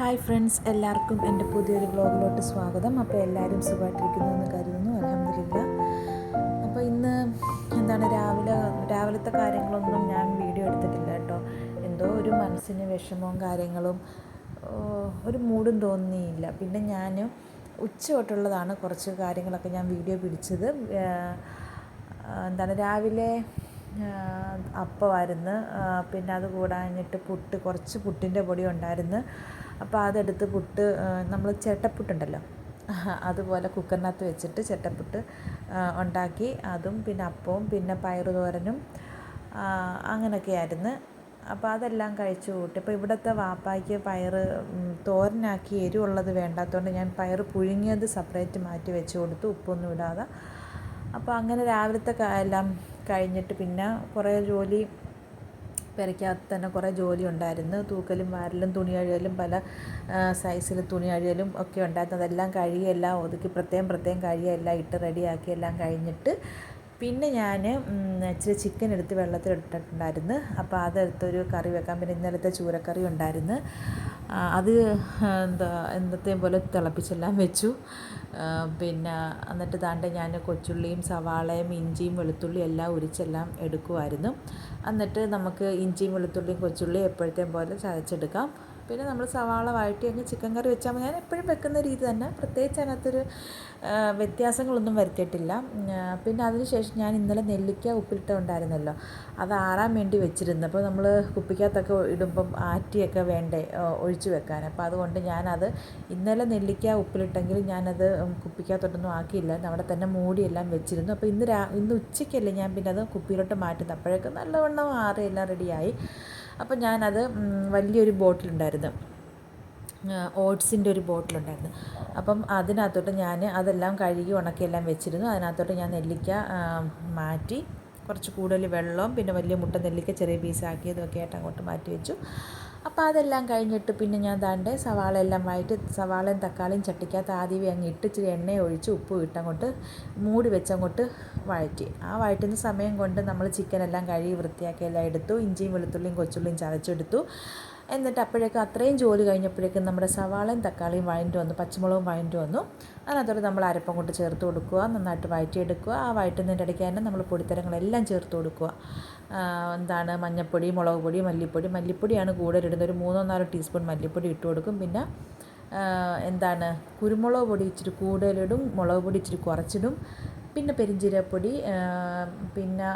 Hi friends, എല്ലാവർക്കും എൻ്റെ പുതിയൊരു വ്ലോഗിലോട്ട് സ്വാഗതം. അപ്പോൾ എല്ലാവരും സുഖമായിട്ടിരിക്കുന്നു എന്ന് കരുതുന്നു. അൽഹംദുലില്ലാ. അപ്പോൾ ഇന്ന് രാവിലത്തെ കാര്യങ്ങളൊന്നും ഞാൻ വീഡിയോ എടുത്തിട്ടില്ല കേട്ടോ. എന്തോ ഒരു മനസ്സിന് വിഷമവും കാര്യങ്ങളും, ഒരു മൂഡും തോന്നിയില്ല. പിന്നെ ഞാൻ ഉച്ച തൊട്ടുള്ളതാണ് കുറച്ച് കാര്യങ്ങളൊക്കെ ഞാൻ വീഡിയോ പിടിച്ചത്. രാവിലെ അപ്പമായിരുന്നു, പിന്നെ അത് കൂടാഞ്ഞിട്ട് കുറച്ച് പുട്ടിൻ്റെ പൊടി ഉണ്ടായിരുന്നു. അപ്പോൾ അതെടുത്ത് നമ്മൾ ചിരട്ടപ്പുട്ടുണ്ടല്ലോ, അതുപോലെ കുക്കറിനകത്ത് വെച്ചിട്ട് ചിരട്ടപ്പുട്ട് ഉണ്ടാക്കി. അതും പിന്നെ അപ്പവും പിന്നെ പയറ് തോരനും അങ്ങനെയൊക്കെയായിരുന്നു. അപ്പോൾ അതെല്ലാം കഴിച്ചു കൂട്ടി. അപ്പോൾ ഇവിടുത്തെ വാപ്പായ്ക്ക് പയറ് തോരനാക്കി എരിവുള്ളത് വേണ്ടാത്തതുകൊണ്ട് ഞാൻ പയറ് പുഴുങ്ങിയത് സെപ്പറേറ്റ് മാറ്റി വെച്ച് കൊടുത്തു, ഉപ്പൊന്നും ഇടാതെ. അപ്പോൾ അങ്ങനെ രാവിലത്തെ എല്ലാം കഴിഞ്ഞിട്ട് പിന്നെ കുറേ ജോലി, പെരയ്ക്കകത്ത് തന്നെ കുറേ ജോലി ഉണ്ടായിരുന്നു. തൂക്കലും വാരലും തുണി കഴുകലും, പല സൈസിൽ തുണി കഴുകലും ഒക്കെ ഉണ്ടായിരുന്നു. അതെല്ലാം കഴുകി എല്ലാം ഒതുക്കി പ്രത്യേകം കഴുകി എല്ലാം ഇട്ട് റെഡിയാക്കി എല്ലാം കഴിഞ്ഞിട്ട് പിന്നെ ഞാൻ ഇച്ചിരി ചിക്കൻ എടുത്ത് വെള്ളത്തിലിട്ടിട്ടുണ്ടായിരുന്നു. അപ്പോൾ അതെടുത്തൊരു കറി വെക്കാം. പിന്നെ ഇന്നലത്തെ ചൂരക്കറി ഉണ്ടായിരുന്നു. അത് എന്നത്തെയും പോലെ തിളപ്പിച്ചെല്ലാം വെച്ചു. പിന്നെ എന്നിട്ട് ഞാൻ കൊച്ചുള്ളിയും സവാളയും ഇഞ്ചിയും വെളുത്തുള്ളിയും എല്ലാം ഉരിച്ചെല്ലാം എടുക്കുമായിരുന്നു. എന്നിട്ട് നമുക്ക് ഇഞ്ചിയും വെളുത്തുള്ളിയും കൊച്ചുള്ളിയും എപ്പോഴത്തെയും പോലെ ചതച്ചെടുക്കാം. പിന്നെ നമ്മൾ സവാള വഴറ്റി അങ്ങ് ചിക്കൻ കറി വെച്ചാൽ മതി. ഞാൻ എപ്പോഴും വെക്കുന്ന രീതി തന്നെ, പ്രത്യേകിച്ച് അതിനകത്തൊരു വ്യത്യാസങ്ങളൊന്നും വരുത്തിയിട്ടില്ല. പിന്നെ അതിനുശേഷം ഞാൻ ഇന്നലെ നെല്ലിക്ക ഉപ്പിലിട്ടുണ്ടായിരുന്നല്ലോ, അത് ആറാൻ വേണ്ടി വെച്ചിരുന്നു. അപ്പോൾ നമ്മൾ കുപ്പിക്കകത്തൊക്കെ ഇടുമ്പം ആറ്റിയൊക്കെ വേണ്ടേ ഒഴിച്ച് വെക്കാൻ. അപ്പോൾ അതുകൊണ്ട് ഞാനത് ഇന്നലെ നെല്ലിക്ക ഉപ്പിലിട്ടെങ്കിലും ഞാനത് കുപ്പിക്കകത്തോട്ടൊന്നും ആക്കിയില്ല, അവിടെ തന്നെ മൂടിയെല്ലാം വെച്ചിരുന്നു. അപ്പോൾ ഇന്ന് ഉച്ചയ്ക്കല്ലേ ഞാൻ പിന്നെ അത് കുപ്പിയിലോട്ട് മാറ്റുന്നത്. അപ്പോഴേക്കും നല്ലവണ്ണം ആറി എല്ലാം റെഡിയായി. അപ്പോൾ ഞാനത് വലിയൊരു ബോട്ടിലുണ്ടായിരുന്നു, ഓട്സിൻ്റെ ഒരു ബോട്ടിലുണ്ടായിരുന്നു. അപ്പം അതിനകത്തോട്ട് ഞാൻ അതെല്ലാം കഴുകി ഉണക്കിയെല്ലാം വെച്ചിരുന്നു. അതിനകത്തോട്ട് ഞാൻ നെല്ലിക്ക മാറ്റി, കുറച്ച് കൂടുതൽ വെള്ളവും പിന്നെ വലിയ മുട്ട നെല്ലിക്ക ചെറിയ പീസാക്കിയതൊക്കെ ആയിട്ട് അങ്ങോട്ട് മാറ്റി വെച്ചു. അപ്പോൾ അതെല്ലാം കഴിഞ്ഞിട്ട് പിന്നെ ഞാൻ സവാള എല്ലാം വഴറ്റി, സവാളയും തക്കാളിയും ചട്ടിക്കകത്ത് ആദ്യമേ അങ്ങ് ഇട്ട് ഇച്ചിരി എണ്ണ ഒഴിച്ച് ഉപ്പും ഇട്ടങ്ങോട്ട് മൂടി വെച്ചങ്ങോട്ട് വഴറ്റി. ആ വഴറ്റുന്ന സമയം കൊണ്ട് നമ്മൾ ചിക്കനെല്ലാം കഴുകി വൃത്തിയാക്കി എല്ലാം എടുത്തു. ഇഞ്ചിയും വെളുത്തുള്ളിയും കൊച്ചുള്ളിയും ചതച്ചെടുത്തു. എന്നിട്ട് അപ്പോഴേക്കും അത്രയും ജോലി കഴിഞ്ഞപ്പോഴേക്കും നമ്മുടെ സവാളയും തക്കാളിയും വഴണ്ട് വന്നു, പച്ചമുളകും വഴണ്ട് വന്നു. അതിനകത്തോട്ട് നമ്മൾ അരപ്പം കൊണ്ട് ചേർത്ത് കൊടുക്കുക, നന്നായിട്ട് വഴറ്റിയെടുക്കുക. ആ വഴറ്റുന്നതിൻ്റെ ഇടയ്ക്ക് തന്നെ നമ്മൾ പൊടിത്തരങ്ങളെല്ലാം ചേർത്ത് കൊടുക്കുക. മഞ്ഞൾപ്പൊടി, മുളക് പൊടി, മല്ലിപ്പൊടിയാണ് കൂടുതലിടുന്നത്. ഒരു 3-4 ടീസ്പൂൺ മല്ലിപ്പൊടി ഇട്ട് കൊടുക്കും. പിന്നെ കുരുമുളക് പൊടി ഇച്ചിരി കൂടുതലിടും, മുളക് പൊടി ഇച്ചിരി കുറച്ചിടും. പിന്നെ പെരിഞ്ജീരകപ്പൊടി, പിന്നെ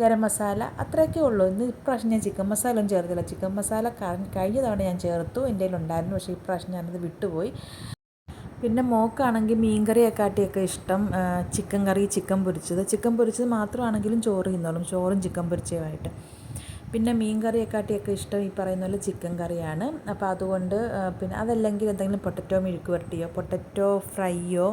ഗരം മസാല, അത്രയൊക്കെ ഉള്ളൂ. ഇപ്രാവശ്യം ഞാൻ ചിക്കൻ മസാല ഒന്നും ചേർത്തില്ല. ചിക്കൻ മസാല കഴിഞ്ഞ തവണ ഞാൻ ചേർത്തു, എൻ്റെ കയ്യിലുണ്ടായിരുന്നു. പക്ഷേ ഇപ്രാവശ്യം ഞാനത് വിട്ടുപോയി. പിന്നെ മോൾക്കാണെങ്കിൽ മീൻകറിയെക്കാട്ടിയൊക്കെ ഇഷ്ടം ചിക്കൻ കറി, ചിക്കൻ പൊരിച്ചത് മാത്രമാണെങ്കിലും ചോറ് തിന്നോളും, ചോറും ചിക്കൻ പൊരിച്ചതുമായിട്ട്. പിന്നെ മീൻ കറിയെക്കാട്ടിയൊക്കെ ഇഷ്ടം ഈ പറയുന്ന പോലെ ചിക്കൻ കറിയാണ്. അപ്പോൾ അതുകൊണ്ട് പിന്നെ അതല്ലെങ്കിൽ എന്തെങ്കിലും പൊട്ടറ്റോ മെഴുക്ക് പുരട്ടിയോ പൊട്ടറ്റോ ഫ്രൈയോ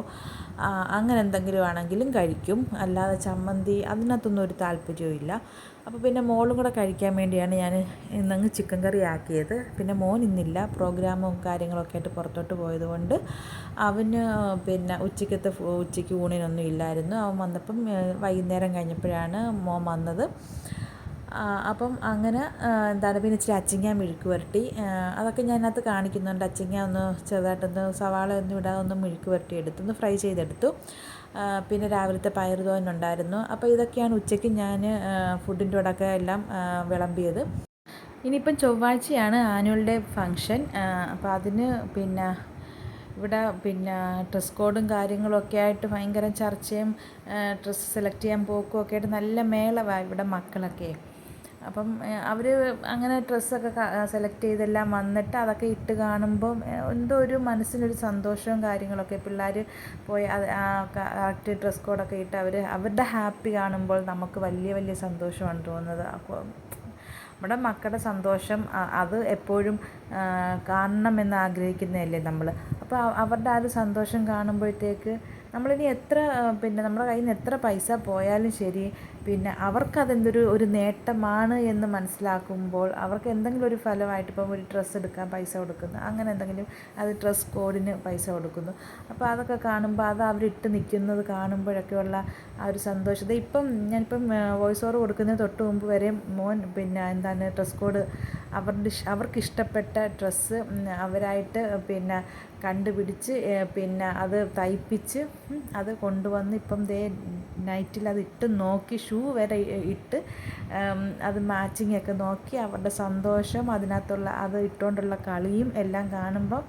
അങ്ങനെ എന്തെങ്കിലും ആണെങ്കിലും കഴിക്കും. അല്ലാതെ ചമ്മന്തി അതിനകത്തൊന്നും ഒരു താല്പര്യവും ഇല്ല. അപ്പോൾ പിന്നെ മോളും കൂടെ കഴിക്കാൻ വേണ്ടിയാണ് ഞാൻ ഇന്നങ്ങ് ചിക്കൻ കറി ആക്കിയത്. പിന്നെ മോൻ ഇന്നില്ല, പ്രോഗ്രാമും കാര്യങ്ങളൊക്കെ ആയിട്ട് പുറത്തോട്ട് പോയതുകൊണ്ട് അവന് പിന്നെ ഉച്ചയ്ക്ക് ഊണിനൊന്നും ഇല്ലായിരുന്നു. അവൻ വന്നപ്പം വൈകുന്നേരം കഴിഞ്ഞപ്പോഴാണ് മോൻ വന്നത്. അപ്പം അങ്ങനെ പിന്നെ ഇച്ചിരി അച്ചിങ്ങ മെഴുക്ക് പുരട്ടി, അതൊക്കെ ഞാൻ അതിനകത്ത് കാണിക്കുന്നുണ്ട്. അച്ചിങ്ങ ഒന്ന് ചെറുതായിട്ടൊന്ന് സവാള ഒന്നും ഇടാതെ ഒന്ന് മെഴുക്ക് പുരട്ടി എടുത്തു, ഒന്ന് ഫ്രൈ ചെയ്തെടുത്തു. പിന്നെ രാവിലത്തെ പയറ് തോരൻ ഉണ്ടായിരുന്നു. അപ്പോൾ ഇതൊക്കെയാണ് ഉച്ചയ്ക്ക് ഞാൻ ഫുഡിൻ്റെ കൂടെയൊക്കെ എല്ലാം വിളമ്പിയത്. ഇനിയിപ്പം ചൊവ്വാഴ്ചയാണ് ആനുവൽ ഡേ ഫങ്ഷൻ. അപ്പോൾ അതിന് പിന്നെ ഇവിടെ പിന്നെ ഡ്രസ് കോഡും കാര്യങ്ങളൊക്കെ ആയിട്ട് ഭയങ്കര ചർച്ചയും ഡ്രസ്സ് സെലക്ട് ചെയ്യാൻ പോക്കും ഒക്കെ ആയിട്ട് നല്ല മേളമാണ് ഇവിടെ മക്കളൊക്കെ. അപ്പം അവർ അങ്ങനെ ഡ്രസ്സൊക്കെ സെലക്ട് ചെയ്തെല്ലാം വന്നിട്ട് അതൊക്കെ ഇട്ട് കാണുമ്പം എന്തോ ഒരു മനസ്സിനൊരു സന്തോഷവും കാര്യങ്ങളൊക്കെ. പിള്ളേർ പോയി കറക്റ്റ് ഡ്രസ് കോഡൊക്കെ ഇട്ട് അവരുടെ ഹാപ്പി കാണുമ്പോൾ നമുക്ക് വലിയ സന്തോഷമാണ് തോന്നുന്നത്. അപ്പോൾ നമ്മുടെ മക്കളുടെ സന്തോഷം അത് എപ്പോഴും കാണണമെന്ന് ആഗ്രഹിക്കുന്നതല്ലേ നമ്മൾ. അപ്പോൾ അവരുടെ ആ ഒരു സന്തോഷം കാണുമ്പോഴത്തേക്ക് നമ്മളിനി എത്ര പിന്നെ നമ്മുടെ കയ്യിൽ നിന്ന് എത്ര പൈസ പോയാലും ശരി, പിന്നെ അവർക്കതെന്തൊരു ഒരു നേട്ടമാണ് എന്ന് മനസ്സിലാക്കുമ്പോൾ അവർക്ക് എന്തെങ്കിലും ഒരു ഫലമായിട്ട് ഇപ്പം ഒരു ഡ്രസ്സ് എടുക്കാൻ പൈസ കൊടുക്കുന്നു, അങ്ങനെ എന്തെങ്കിലും അത് ഡ്രസ് കോഡിന് പൈസ കൊടുക്കുന്നു. അപ്പോൾ അതൊക്കെ കാണുമ്പോൾ അത് അവരിട്ട് നിൽക്കുന്നത് കാണുമ്പോഴൊക്കെയുള്ള ആ ഒരു സന്തോഷത. ഇപ്പം ഞാനിപ്പം വോയിസ് ഓവർ കൊടുക്കുന്നതിന് തൊട്ട് മുമ്പ് വരെ മോൻ പിന്നെ എന്താണ് ഡ്രസ് കോഡ് അവർക്കിഷ്ടപ്പെട്ട ഡ്രസ്സ് അവരായിട്ട് പിന്നെ കണ്ടുപിടിച്ച് പിന്നെ അത് തയ്പ്പിച്ച് അത് കൊണ്ടുവന്ന് ഇപ്പം ദേ നൈറ്റിൽ അത് ഇട്ട് നോക്കി ഷൂ വരെ ഇട്ട് അത് മാച്ചിങ് ഒക്കെ നോക്കി അവരുടെ സന്തോഷം അതിനകത്തുള്ള അത് ഇട്ടുകൊണ്ടുള്ള കളിയും എല്ലാം കാണുമ്പോൾ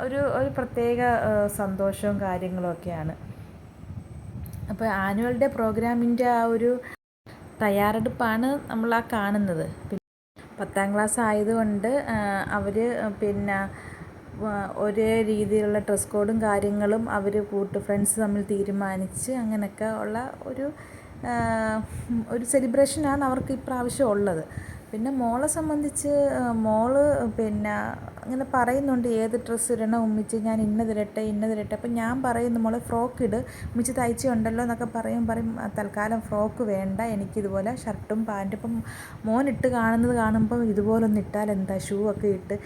ഒരു പ്രത്യേക സന്തോഷവും കാര്യങ്ങളൊക്കെയാണ്. അപ്പോൾ ആനുവൽ ഡേ പ്രോഗ്രാമിൻ്റെ ആ ഒരു തയ്യാറെടുപ്പാണ് നമ്മൾ ആ കാണുന്നത്. 10ാം ക്ലാസ് ആയതുകൊണ്ട് അവർ പിന്നെ ഒരേ രീതിയിലുള്ള ഡ്രസ് കോഡും കാര്യങ്ങളും അവർ ഫ്രണ്ട്സ് തമ്മിൽ തീരുമാനിച്ച് അങ്ങനെയൊക്കെ ഉള്ള ഒരു സെലിബ്രേഷനാണ് അവർക്ക് ഇപ്രാവശ്യം ഉള്ളത്. പിന്നെ മോളെ സംബന്ധിച്ച് മോള് പിന്നെ ഇങ്ങനെ പറയുന്നുണ്ട് ഏത് ഡ്രസ്സ് ഇടണം ഉമ്മിച്ച്, ഞാൻ ഇന്നതിരട്ടെ. അപ്പം ഞാൻ പറയുന്നു മോളെ ഫ്രോക്ക് ഇട്, ഉമ്മിച്ച് തയ്ച്ചുണ്ടല്ലോ എന്നൊക്കെ പറയും. തൽക്കാലം ഫ്രോക്ക് വേണ്ട, എനിക്കിതുപോലെ ഷർട്ടും പാൻറ്റും. ഇപ്പം മോനിട്ട് കാണുമ്പോൾ ഇതുപോലൊന്ന് ഇട്ടാൽ എന്താ, ഷൂ ഒക്കെ ഇട്ട്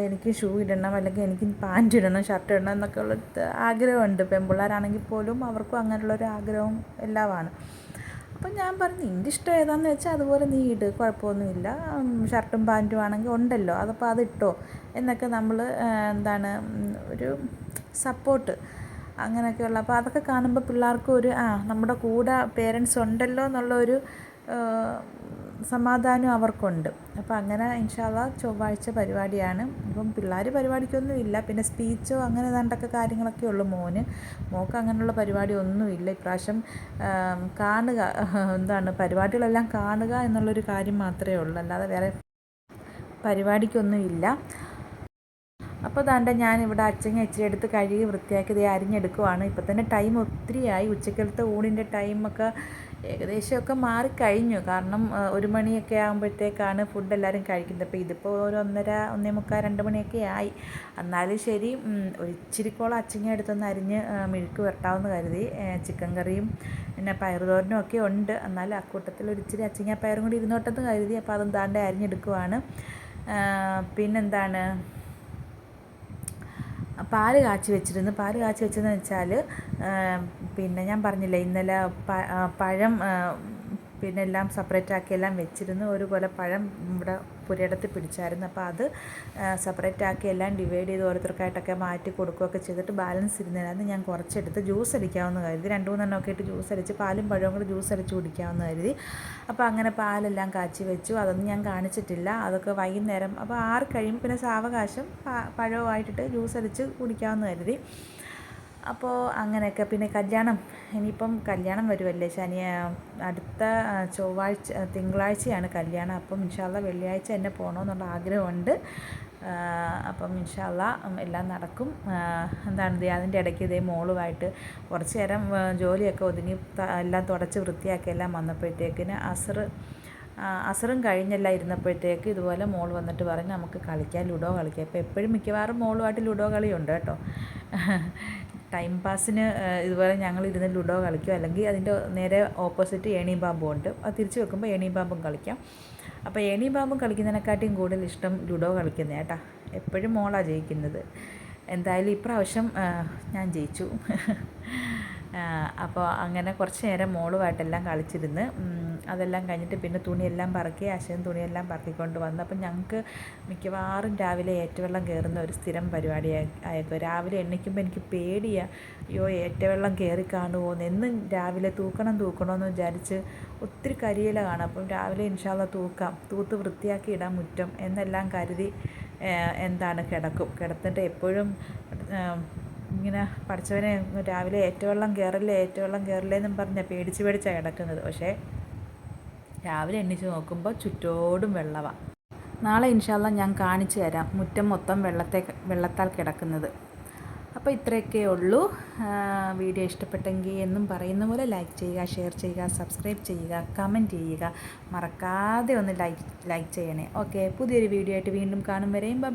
എനിക്ക് ഷൂ ഇടണം, അല്ലെങ്കിൽ എനിക്ക് പാൻറ്റ് ഇടണം, ഷർട്ട് ഇടണം എന്നൊക്കെ ഉള്ള ആഗ്രഹമുണ്ട്. പെൺപിള്ളേരാണെങ്കിൽ പോലും അവർക്കും അങ്ങനെയുള്ളൊരു ആഗ്രഹവും എല്ലാമാണ്. അപ്പം ഞാൻ പറഞ്ഞു നിൻ്റെ ഇഷ്ടം ഏതാണെന്ന് വെച്ചാൽ അതുപോലെ നീ ഇട്, കുഴപ്പമൊന്നുമില്ല. ഷർട്ടും പാൻറ്റും ആണെങ്കിൽ ഉണ്ടല്ലോ, അതപ്പോൾ അതിട്ടോ എന്നൊക്കെ നമ്മൾ എന്താണ് ഒരു സപ്പോർട്ട് അങ്ങനെയൊക്കെയുള്ള. അപ്പോൾ അതൊക്കെ കാണുമ്പോൾ പിള്ളേർക്കും ഒരു നമ്മുടെ കൂടെ പേരൻസ് ഉണ്ടല്ലോ എന്നുള്ളൊരു സമാധാനം അവർക്കുണ്ട്. അപ്പോൾ അങ്ങനെ ഇൻഷാ അല്ലാഹ് ചൊവ്വാഴ്ച പരിപാടിയാണ്. ഇപ്പം പിള്ളേർ പരിപാടിക്കൊന്നും ഇല്ല, പിന്നെ സ്പീച്ചോ അങ്ങനെ ഏതാണ്ടൊക്കെ കാര്യങ്ങളൊക്കെ ഉള്ളൂ. മോൾക്ക് അങ്ങനെയുള്ള പരിപാടി ഒന്നുമില്ല ഇപ്രാവശ്യം. കാണുക എന്താണ് പരിപാടികളെല്ലാം കാണുക എന്നുള്ളൊരു കാര്യം മാത്രമേ ഉള്ളൂ, അല്ലാതെ വേറെ പരിപാടിക്കൊന്നും ഇല്ല. അപ്പോൾ ദാണ്ട ഞാനിവിടെ അച്ചങ്ങ ഇച്ചിരി എടുത്ത് കഴുകി വൃത്തിയാക്കി ഇത് അരിഞ്ഞെടുക്കുവാണ്. ഇപ്പോൾ തന്നെ ടൈം ഒത്തിരിയായി. ഉച്ചക്കലത്തെ ഊണിൻ്റെ ടൈമൊക്കെ ഏകദേശമൊക്കെ മാറിക്കഴിഞ്ഞു. കാരണം 1 മണിയൊക്കെ ആകുമ്പോഴത്തേക്കാണ് ഫുഡ് എല്ലാവരും കഴിക്കുന്നത്. അപ്പോൾ ഇതിപ്പോൾ ഒരു 1:30, 1:45, 2 മണിയൊക്കെ ആയി. എന്നാലും ശരി, ഒരു ഇച്ചിരിക്കോളം അച്ചങ്ങ എടുത്തൊന്ന് അരിഞ്ഞ് മെഴുക്ക് വരട്ടാമെന്ന് കരുതി. ചിക്കൻ കറിയും പിന്നെ പയറുതോരനും ഒക്കെ ഉണ്ട്. എന്നാലും അക്കൂട്ടത്തിൽ ഒരു ഇച്ചിരി അച്ചങ്ങ പയറും കൂടി ഇരുന്നോട്ടെന്ന് കരുതി. അപ്പോൾ അതും ദാണ്ടെ അരിഞ്ഞെടുക്കുവാണ്. പിന്നെന്താണ്, പാല് കാച്ചി വെച്ചതെന്ന് വെച്ചാൽ പിന്നെ ഞാൻ പറഞ്ഞില്ലേ ഇന്നലെ പഴം പിന്നെ എല്ലാം സെപ്പറേറ്റ് ആക്കി എല്ലാം വെച്ചിരുന്നു. ഒരു കൊല പഴം ഇവിടെ പുരയിടത്ത് പിടിച്ചായിരുന്നു. അപ്പോൾ അത് സെപ്പറേറ്റ് ആക്കി എല്ലാം ഡിവൈഡ് ചെയ്ത് ഓരോരുത്തർക്കായിട്ടൊക്കെ മാറ്റി കൊടുക്കുകയൊക്കെ ചെയ്തിട്ട് ബാലൻസ് ഇരുന്നതിനകത്ത് ഞാൻ കുറച്ചെടുത്ത് ജ്യൂസ് അടിക്കാമെന്ന് കരുതി. 2-3 എണ്ണമൊക്കെ ഇട്ട് ജ്യൂസ് അടിച്ച് പാലും പഴവും കൂടി ജ്യൂസ് അടിച്ച് കുടിക്കാമെന്ന് കരുതി. അപ്പോൾ അങ്ങനെ പാലെല്ലാം കാച്ചി വെച്ചു. അതൊന്നും ഞാൻ കാണിച്ചിട്ടില്ല. അതൊക്കെ വൈകുന്നേരം അപ്പോൾ 6 കഴിയുമ്പോൾ പിന്നെ സാവകാശം പഴവുമായിട്ടിട്ട് ജ്യൂസ് അടിച്ച് കുടിക്കാമെന്ന് കരുതി. അപ്പോൾ അങ്ങനെയൊക്കെ. പിന്നെ ഇനിയിപ്പം കല്യാണം വരുമല്ലേ, അടുത്ത തിങ്കളാഴ്ചയാണ് കല്യാണം. അപ്പം ഇൻഷാ അല്ലാഹ് വെള്ളിയാഴ്ച തന്നെ പോകണമെന്നുള്ള ആഗ്രഹമുണ്ട്. അപ്പം ഇൻഷാ അല്ലാഹ് എല്ലാം നടക്കും. അതിൻ്റെ ഇടയ്ക്ക് ഇതേ മോളുമായിട്ട് കുറച്ച് നേരം ജോലിയൊക്കെ ഒതുങ്ങി എല്ലാം തുടച്ച് വൃത്തിയാക്കി എല്ലാം വന്നപ്പോഴത്തേക്കിന് അസറും കഴിഞ്ഞെല്ലാം ഇരുന്നപ്പോഴത്തേക്ക് ഇതുപോലെ മോൾ വന്നിട്ട് പറഞ്ഞ് നമുക്ക് കളിക്കാം, ലുഡോ കളിക്കാം. ഇപ്പോൾ എപ്പോഴും മിക്കവാറും മോളുമായിട്ട് ലുഡോ കളിയുണ്ട് കേട്ടോ. ടൈം പാസിന് ഇതുപോലെ ഞങ്ങളിരുന്ന് ലുഡോ കളിക്കും, അല്ലെങ്കിൽ അതിൻ്റെ നേരെ ഓപ്പോസിറ്റ് ഏണിയും പാമ്പും ഉണ്ട്. അത് തിരിച്ച് വെക്കുമ്പോൾ ഏണിയും പാമ്പും കളിക്കാം. അപ്പോൾ ഏണിയും പാമ്പും കളിക്കുന്നതിനെക്കാട്ടിയും കൂടുതൽ ഇഷ്ടം ലുഡോ കളിക്കുന്നത് കേട്ടോ. എപ്പോഴും മോളാണ് ജയിക്കുന്നത്. എന്തായാലും ഇപ്രാവശ്യം ഞാൻ ജയിച്ചു. അപ്പോൾ അങ്ങനെ കുറച്ച് നേരം മോളുമായിട്ടെല്ലാം കളിച്ചിരുന്ന് അതെല്ലാം കഴിഞ്ഞിട്ട് പിന്നെ തുണിയെല്ലാം പറക്കി തുണിയെല്ലാം പറക്കിക്കൊണ്ട് വന്നു. അപ്പം ഞങ്ങൾക്ക് മിക്കവാറും രാവിലെ ഏറ്റുവെള്ളം കയറുന്ന ഒരു സ്ഥിരം പരിപാടി ആയിരുന്നു. രാവിലെ എണ്ണിക്കുമ്പോൾ എനിക്ക് പേടിയാണ്, അയ്യോ ഏറ്റുവെള്ളം കയറി കാണുമോ എന്നും രാവിലെ തൂക്കണമെന്ന് വിചാരിച്ച് ഒത്തിരി കരിയില കാണാം. അപ്പം രാവിലെ ഇൻഷാ അല്ലാഹ് തൂത്ത് വൃത്തിയാക്കി ഇടാൻ മുറ്റം എന്നെല്ലാം കരുതി കിടത്തിട്ട് എപ്പോഴും ഇങ്ങനെ പഠിച്ചവനെ രാവിലെ ഏറ്റുവെള്ളം കയറല്ലേ എന്നും പറഞ്ഞാൽ പേടിച്ചാണ് കിടക്കുന്നത്. പക്ഷേ രാവിലെ എണ്ണിച്ച് നോക്കുമ്പോൾ ചുറ്റോടും വെള്ളമാണ്. നാളെ ഇൻഷാ അല്ലാഹ് ഞാൻ കാണിച്ചു തരാം മുറ്റം മൊത്തം വെള്ളത്താൽ കിടക്കുന്നത്. അപ്പോൾ ഇത്രയൊക്കെ ഉള്ളൂ. വീഡിയോ ഇഷ്ടപ്പെട്ടെങ്കിൽ എന്നും പറയുന്ന പോലെ ലൈക്ക് ചെയ്യുക, ഷെയർ ചെയ്യുക, സബ്സ്ക്രൈബ് ചെയ്യുക, കമൻറ്റ് ചെയ്യുക, മറക്കാതെ ഒന്ന് ലൈക്ക് ചെയ്യണേ. ഓക്കെ, പുതിയൊരു വീഡിയോ ആയിട്ട് വീണ്ടും കാണും വരെയും ബൈ.